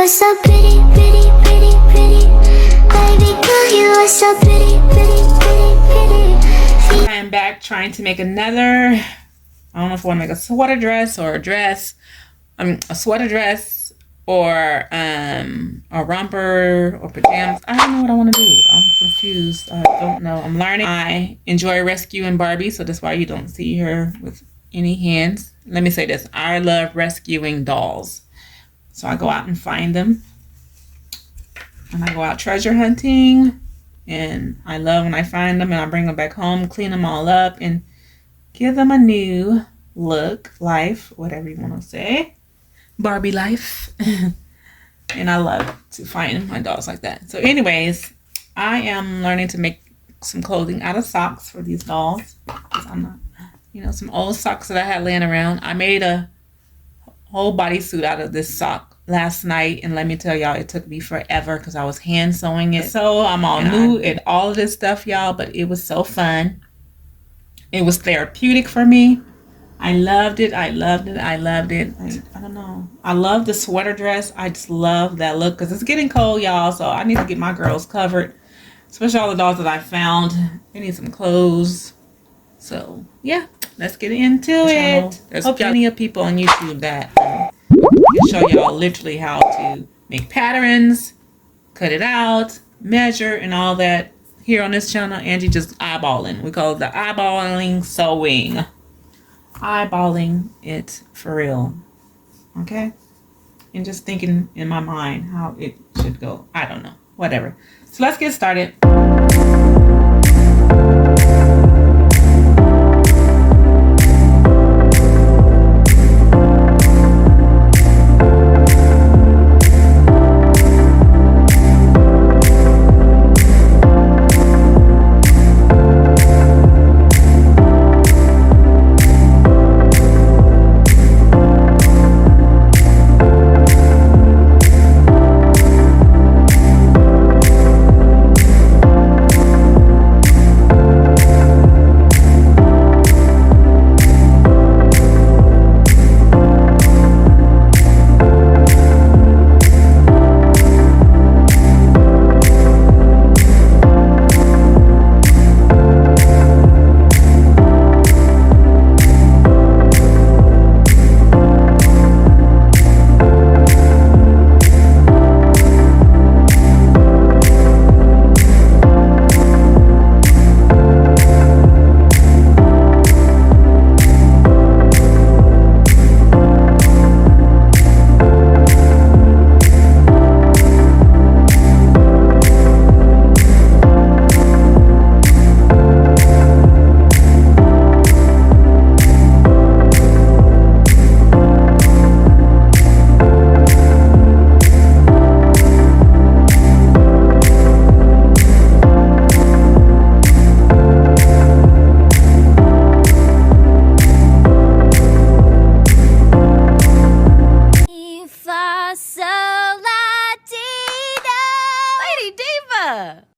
are so pretty, pretty, pretty, pretty. Baby girl, you are so pretty, pretty, pretty, pretty. I am back trying to make another, I don't know if I want to make a sweater dress or a dress. A sweater dress or a romper or pajamas. I don't know what I want to do. I'm confused. I don't know. I'm learning. I enjoy rescuing Barbie, so that's why you don't see her with any hands. Let me say this. I love rescuing dolls. So I go out and find them. And I go out treasure hunting. And I love when I find them and I bring them back home, clean them all up, and give them a new look, life, whatever you want to say. Barbie life. And I love to find my dolls like that. So anyways, I am learning to make some clothing out of socks for these dolls. Because I'm not, some old socks that I had laying around. I made a whole bodysuit out of this sock last night. And let me tell y'all, it took me forever because I was hand sewing it. So I'm all new at all of this stuff, y'all. But it was so fun. It was therapeutic for me. I loved it. I loved it. I loved it. I don't know. I love the sweater dress. I just love that look because it's getting cold, y'all. So I need to get my girls covered, especially all the dolls that I found. They need some clothes. So yeah, let's get into it. There's plenty of people on YouTube that can show y'all literally how to make patterns, cut it out, measure, and all that. Here on this channel, Angie just eyeballing. We call it the eyeballing sewing. Eyeballing it for real. Okay? And just thinking in my mind how it should go. I don't know. Whatever. So let's get started.